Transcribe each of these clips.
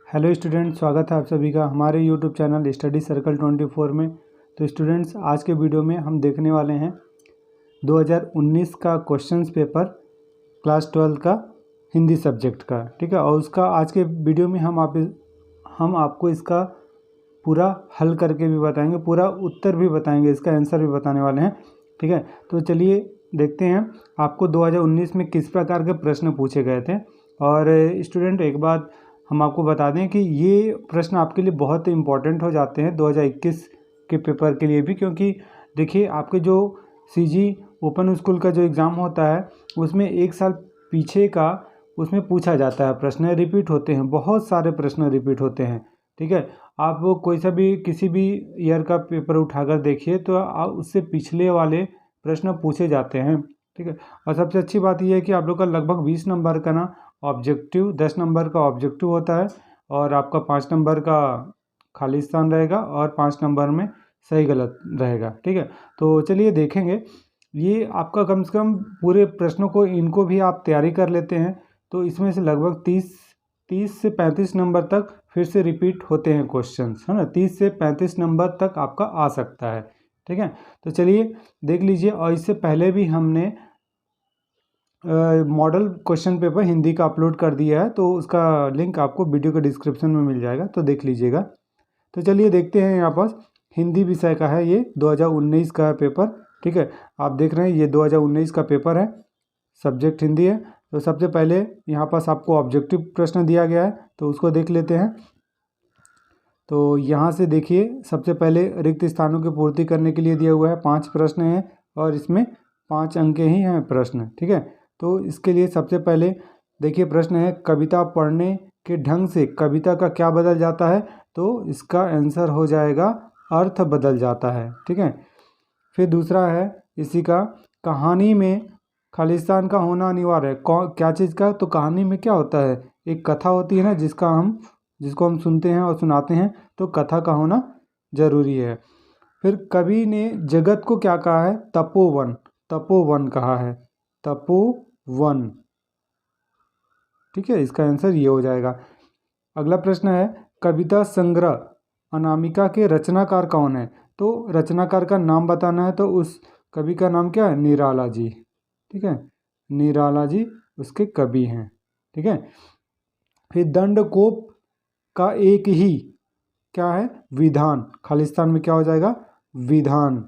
Hello student, स्वागत है आप सभी का हमारे यूट्यूब चैनल स्टडी सर्कल 24 में। तो स्टूडेंट्स, आज के वीडियो में हम देखने वाले हैं 2019 का क्वेश्चंस पेपर क्लास 12 का हिंदी सब्जेक्ट का। ठीक है, और उसका आज के वीडियो में हम आपको इसका पूरा हल करके भी बताएंगे, पूरा उत्तर भी बताएंगे, इसका आंसर भी बताने वाले हैं। ठीक है, तो चलिए देखते हैं आपको 2019 में किस प्रकार के प्रश्न पूछे गए थे। और स्टूडेंट, एक बात हम आपको बता दें कि ये प्रश्न आपके लिए बहुत इम्पॉर्टेंट हो जाते हैं 2021 के पेपर के लिए भी, क्योंकि देखिए आपके जो सीजी ओपन स्कूल का जो एग्ज़ाम होता है उसमें एक साल पीछे का उसमें पूछा जाता है, प्रश्न रिपीट होते हैं, बहुत सारे प्रश्न रिपीट होते हैं। ठीक है, आप वो कोई सा भी किसी भी ईयर का पेपर उठाकर देखिए तो आप उससे पिछले वाले प्रश्न पूछे जाते हैं। ठीक है, और सबसे अच्छी बात यह है कि आप लोग का लगभग 20 नंबर का ना ऑब्जेक्टिव, 10 नंबर का ऑब्जेक्टिव होता है और आपका 5 नंबर का खाली स्थान रहेगा और 5 नंबर में सही गलत रहेगा। ठीक है, तो चलिए देखेंगे। ये आपका कम से कम पूरे प्रश्नों को इनको भी आप तैयारी कर लेते हैं तो इसमें से लगभग 30 से 35 नंबर तक फिर से रिपीट होते हैं क्वेश्चंस, है ना। 30 से 35 नंबर तक आपका आ सकता है। ठीक है, तो चलिए देख लीजिए। और इससे पहले भी हमने मॉडल क्वेश्चन पेपर हिंदी का अपलोड कर दिया है, तो उसका लिंक आपको वीडियो के डिस्क्रिप्शन में मिल जाएगा, तो देख लीजिएगा। तो चलिए देखते हैं। यहाँ पास हिंदी विषय का है, ये 2019 का पेपर। ठीक है, आप देख रहे हैं ये 2019 का पेपर है, सब्जेक्ट हिंदी है। तो सबसे पहले यहाँ पास आपको ऑब्जेक्टिव प्रश्न दिया गया है, तो उसको देख लेते हैं। तो यहाँ से देखिए, सबसे पहले रिक्त स्थानों की पूर्ति करने के लिए दिया हुआ है, 5 प्रश्न हैं और इसमें 5 अंक ही हैं प्रश्न। ठीक है, तो इसके लिए सबसे पहले देखिए प्रश्न है, कविता पढ़ने के ढंग से कविता का क्या बदल जाता है। तो इसका आंसर हो जाएगा अर्थ बदल जाता है। ठीक है, फिर दूसरा है इसी का, कहानी में खालिस्तान का होना अनिवार्य है। क्या चीज़ का? तो कहानी में क्या होता है, एक कथा होती है ना, जिसको हम सुनते हैं और सुनाते हैं, तो कथा का होना जरूरी है। फिर कवि ने जगत को क्या कहा है? तपोवन, तपोवन कहा है, तपोवन। ठीक है, इसका आंसर ये हो जाएगा। अगला प्रश्न है, कविता संग्रह अनामिका के रचनाकार कौन है? तो रचनाकार का नाम बताना है, तो उस कवि का नाम क्या है? निराला जी। ठीक है, निराला जी उसके कवि हैं। ठीक है, फिर दंडकोप का एक ही क्या है? विधान। खालिस्तान में क्या हो जाएगा? विधान।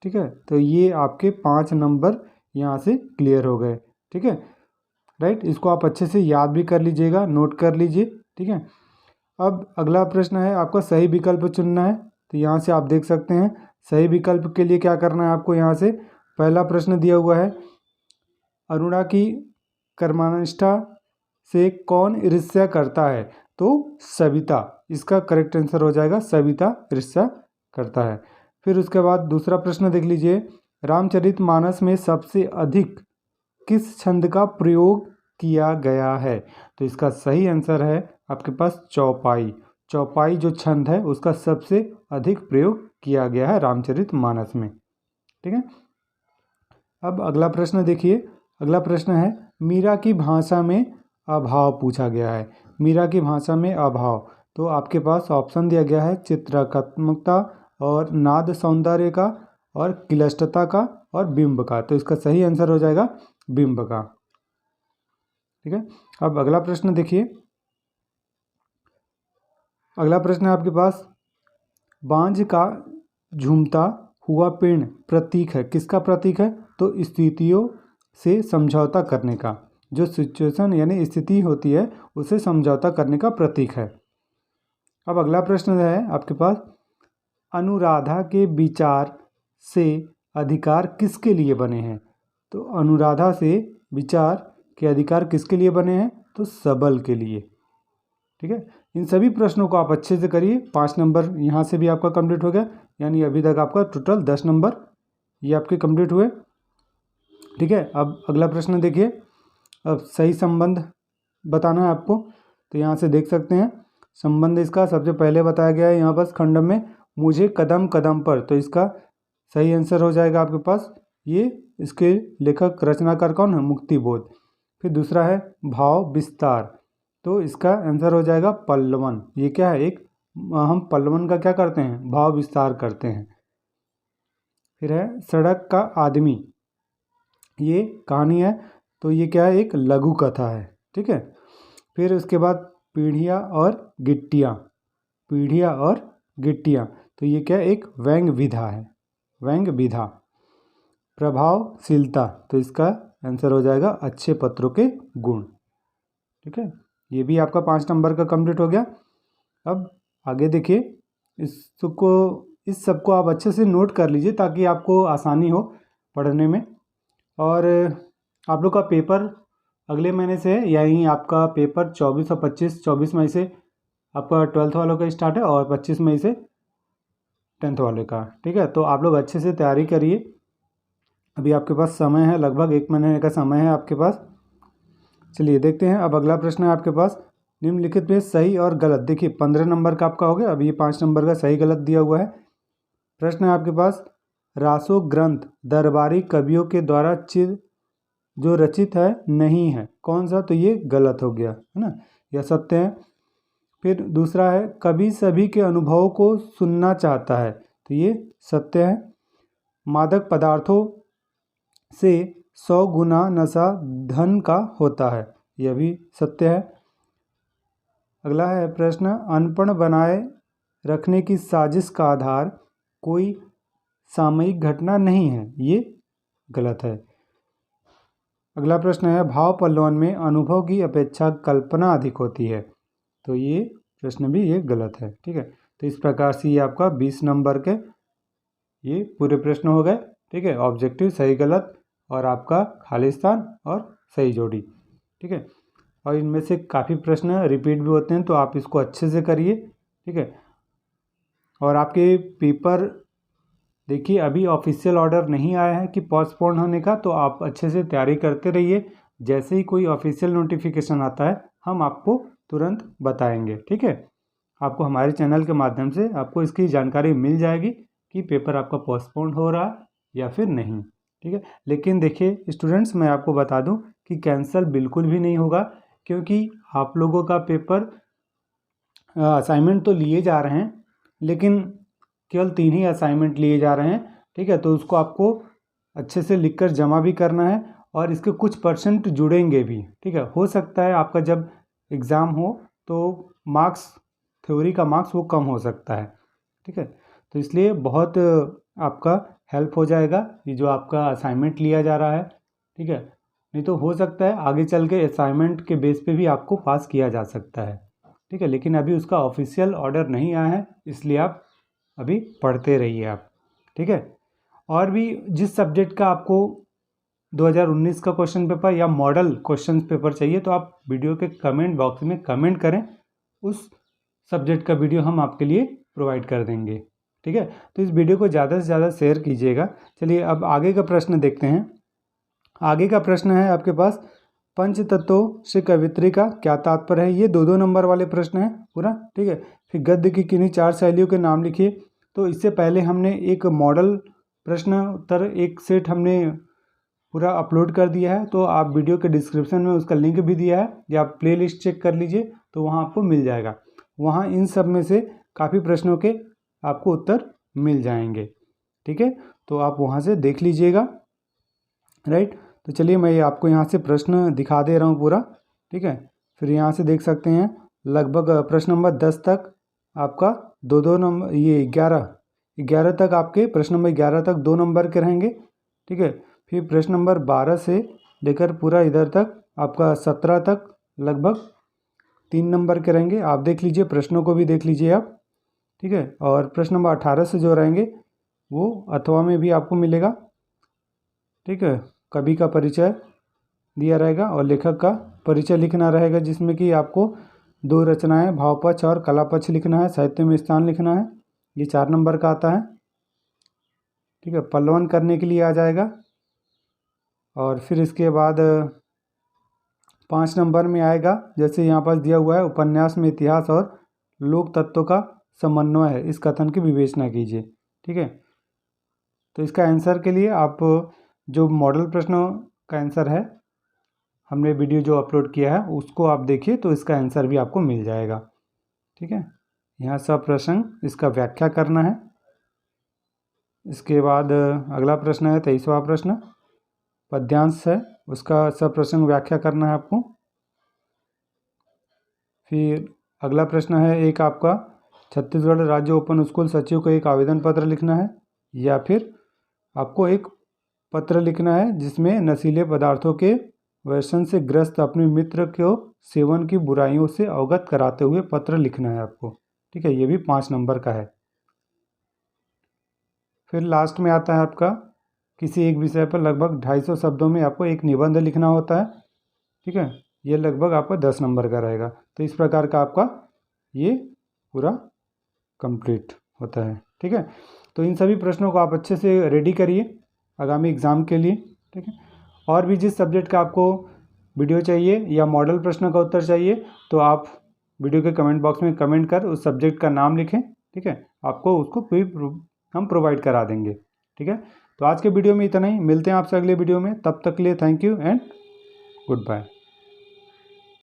ठीक है, तो ये आपके 5 नंबर यहाँ से क्लियर हो गए। ठीक है, राइट, इसको आप अच्छे से याद भी कर लीजिएगा, नोट कर लीजिए। ठीक है, अब अगला प्रश्न है आपका, सही विकल्प चुनना है। तो यहाँ से आप देख सकते हैं, सही विकल्प के लिए क्या करना है आपको। यहाँ से पहला प्रश्न दिया हुआ है, अरुणा की कर्मनिष्ठा से कौन ईर्ष्या करता है? तो सविता, इसका करेक्ट आंसर हो जाएगा सविता ईर्ष्या करता है। फिर उसके बाद दूसरा प्रश्न देख लीजिए, रामचरितमानस में सबसे अधिक किस छंद का प्रयोग किया गया है? तो इसका सही आंसर है आपके पास चौपाई। चौपाई जो छंद है उसका सबसे अधिक प्रयोग किया गया है रामचरितमानस में। ठीक है, अब अगला प्रश्न देखिए। अगला प्रश्न है, मीरा की भाषा में अभाव पूछा गया है। मीरा की भाषा में अभाव, तो आपके पास ऑप्शन दिया गया है, चित्रात्मकता और नाद सौंदर्य का और क्लिष्टता का और बिंब का। तो इसका सही आंसर हो जाएगा बिंब का। ठीक है, अब अगला प्रश्न देखिए। अगला प्रश्न है आपके पास, बांझ का झूमता हुआ पेड़ प्रतीक है, किसका प्रतीक है? तो स्थितियों से समझौता करने का, जो सिचुएशन यानी स्थिति होती है उसे समझौता करने का प्रतीक है। अब अगला प्रश्न है आपके पास, अनुराधा के विचार से अधिकार किसके लिए बने हैं? तो अनुराधा से विचार के अधिकार किसके लिए बने हैं? तो सबल के लिए। ठीक है, इन सभी प्रश्नों को आप अच्छे से करिए। 5 नंबर यहाँ से भी आपका कंप्लीट हो गया, यानी अभी तक आपका टोटल 10 नंबर ये आपके कंप्लीट हुए। ठीक है, अब अगला प्रश्न देखिए। अब सही संबंध बताना है आपको, तो यहाँ से देख सकते हैं संबंध इसका सबसे पहले बताया गया है यहाँ पास खंड में, मुझे कदम कदम पर। तो इसका सही आंसर हो जाएगा आपके पास ये, इसके लेखक रचनाकार कौन है? मुक्तिबोध। फिर दूसरा है भाव विस्तार, तो इसका आंसर हो जाएगा पल्लवन। ये क्या है, एक हम पल्लवन का क्या करते हैं, भाव विस्तार करते हैं। फिर है सड़क का आदमी, ये कहानी है, तो ये क्या है, एक लघु कथा है, ठीक है। फिर उसके बाद पीढ़ियाँ और गिट्टियाँ, पीढ़ियाँ और गिट्टियाँ, तो ये क्या है, एक व्यंग्य विधा है, व्यंग्य विधा। प्रभावशीलता, तो इसका आंसर हो जाएगा अच्छे पत्रों के गुण, ठीक है। ये भी आपका 5 नंबर का कंप्लीट हो गया। अब आगे देखिए, इस सबको आप अच्छे से नोट कर लीजिए ताकि आपको आसानी हो पढ़ने में। और आप लोग का पेपर अगले महीने से है, यानी आपका पेपर 24 और 25, 24 मई से आपका 12th वालों का स्टार्ट है और 25 मई से 10th वाले का, ठीक है। तो आप लोग अच्छे से तैयारी करिए। अभी आपके पास समय है, लगभग 1 महीने का समय है आपके पास। चलिए देखते हैं, अब अगला प्रश्न है आपके पास, निम्नलिखित में सही और गलत। देखिए 15 नंबर का आपका हो गया, अभी ये 5 नंबर का सही गलत दिया हुआ है। प्रश्न है आपके पास, रासो ग्रंथ दरबारी कवियों के द्वारा जो रचित है नहीं है, कौन सा, तो ये गलत हो गया है ना, यह सत्य है। फिर दूसरा है, कवि सभी के अनुभवों को सुनना चाहता है, तो ये सत्य है। मादक पदार्थों से 100 गुना नशा धन का होता है, यह भी सत्य है। अगला है प्रश्न, अनपढ़ बनाए रखने की साजिश का आधार कोई सामयिक घटना नहीं है, ये गलत है। अगला प्रश्न है, भाव पल्लवन में अनुभव की अपेक्षा कल्पना अधिक होती है, तो ये प्रश्न भी ये गलत है, ठीक है। तो इस प्रकार से ये आपका 20 नंबर के ये पूरे प्रश्न हो गए, ठीक है। ऑब्जेक्टिव, सही गलत और आपका खाली स्थान और सही जोड़ी, ठीक है। और इनमें से काफ़ी प्रश्न रिपीट भी होते हैं, तो आप इसको अच्छे से करिए, ठीक है। और आपके पेपर देखिए, अभी ऑफिशियल ऑर्डर नहीं आया है कि पोस्टपोन होने का, तो आप अच्छे से तैयारी करते रहिए। जैसे ही कोई ऑफिशियल नोटिफिकेशन आता है हम आपको तुरंत बताएंगे, ठीक है। आपको हमारे चैनल के माध्यम से आपको इसकी जानकारी मिल जाएगी कि पेपर आपका पोस्टपोन हो रहा है या फिर नहीं, ठीक है। लेकिन देखिए स्टूडेंट्स, मैं आपको बता दूं कि कैंसिल बिल्कुल भी नहीं होगा, क्योंकि आप लोगों का पेपर असाइनमेंट तो लिए जा रहे हैं, लेकिन केवल 3 ही असाइनमेंट लिए जा रहे हैं, ठीक है। तो उसको आपको अच्छे से लिखकर जमा भी करना है और इसके कुछ परसेंट जुड़ेंगे भी, ठीक है। हो सकता है आपका जब एग्ज़ाम हो तो मार्क्स, थ्योरी का मार्क्स वो कम हो सकता है, ठीक है। तो इसलिए बहुत आपका हेल्प हो जाएगा ये जो आपका असाइनमेंट लिया जा रहा है, ठीक है। नहीं तो हो सकता है आगे चल के असाइनमेंट के बेस पे भी आपको पास किया जा सकता है, ठीक है। लेकिन अभी उसका ऑफिशियल ऑर्डर नहीं आया है, इसलिए आप अभी पढ़ते रहिए आप, ठीक है। और भी जिस सब्जेक्ट का आपको 2019 का क्वेश्चन पेपर या मॉडल क्वेश्चन पेपर चाहिए, तो आप वीडियो के कमेंट बॉक्स में कमेंट करें, उस सब्जेक्ट का वीडियो हम आपके लिए प्रोवाइड कर देंगे, ठीक है। तो इस वीडियो को ज़्यादा से ज़्यादा शेयर कीजिएगा। चलिए अब आगे का प्रश्न देखते हैं। आगे का प्रश्न है आपके पास, पंच तत्वों से कवित्री का क्या तात्पर्य है। ये 2-2 नंबर वाले प्रश्न है पूरा, ठीक है। फिर गद्य की किन्हीं 4 शैलियों के नाम लिखिए। तो इससे पहले हमने एक मॉडल प्रश्न उत्तर एक सेट हमने पूरा अपलोड कर दिया है, तो आप वीडियो के डिस्क्रिप्शन में उसका लिंक भी दिया है, या आप प्लेलिस्ट चेक कर लीजिए तो वहाँ आपको मिल जाएगा। वहाँ इन सब में से काफ़ी प्रश्नों के आपको उत्तर मिल जाएंगे, ठीक है। तो आप वहाँ से देख लीजिएगा, राइट। तो चलिए मैं आपको यहाँ से प्रश्न दिखा दे रहा हूँ पूरा, ठीक है। फिर यहाँ से देख सकते हैं लगभग प्रश्न नंबर 10 तक आपका 2-2 नंबर, ये 11 तक आपके प्रश्न नंबर 11 तक 2 नंबर के रहेंगे, ठीक है। फिर प्रश्न नंबर 12 से लेकर पूरा इधर तक आपका 17 तक लगभग 3 नंबर के रहेंगे। आप देख लीजिए, प्रश्नों को भी देख लीजिए आप, ठीक है। और प्रश्न नंबर 18 से जो रहेंगे वो अथवा में भी आपको मिलेगा, ठीक है। कवि का परिचय दिया रहेगा और लेखक का परिचय लिखना रहेगा, जिसमें कि आपको 2 रचनाएं, भावपक्ष और कलापक्ष लिखना है, साहित्य में स्थान लिखना है। ये 4 नंबर का आता है, ठीक है। पल्लवन करने के लिए आ जाएगा। और फिर इसके बाद 5 नंबर में आएगा, जैसे यहाँ पास दिया हुआ है, उपन्यास में इतिहास और लोक तत्वों का समन्वय है, इस कथन की विवेचना कीजिए, ठीक है। तो इसका आंसर के लिए आप जो मॉडल प्रश्नों का आंसर है हमने वीडियो जो अपलोड किया है उसको आप देखिए, तो इसका आंसर भी आपको मिल जाएगा। ठीक है, यहाँ सब प्रश्न इसका व्याख्या करना है। इसके बाद अगला प्रश्न है 23वां प्रश्न, पद्यांश है, उसका सब प्रश्न व्याख्या करना है आपको। फिर अगला प्रश्न है एक आपका छत्तीसगढ़ राज्य ओपन स्कूल सचिव को एक आवेदन पत्र लिखना है, या फिर आपको एक पत्र लिखना है जिसमें नशीले पदार्थों के व्यसन से ग्रस्त अपने मित्र को सेवन की बुराइयों से अवगत कराते हुए पत्र लिखना है आपको। ठीक है, ये भी 5 नंबर का है। फिर लास्ट में आता है आपका किसी एक विषय पर लगभग 250 शब्दों में आपको एक निबंध लिखना होता है। ठीक है, ये लगभग आपका 10 नंबर का रहेगा। तो इस प्रकार का आपका ये पूरा कंप्लीट होता है। ठीक है, तो इन सभी प्रश्नों को आप अच्छे से रेडी करिए आगामी एग्ज़ाम के लिए। ठीक है, और भी जिस सब्जेक्ट का आपको वीडियो चाहिए या मॉडल प्रश्न का उत्तर चाहिए तो आप वीडियो के कमेंट बॉक्स में कमेंट कर उस सब्जेक्ट का नाम लिखें। ठीक है, आपको उसको हम प्रोवाइड करा देंगे। ठीक है, तो आज के वीडियो में इतना ही, मिलते हैं आपसे अगले वीडियो में, तब तक के लिए thank you and good bye.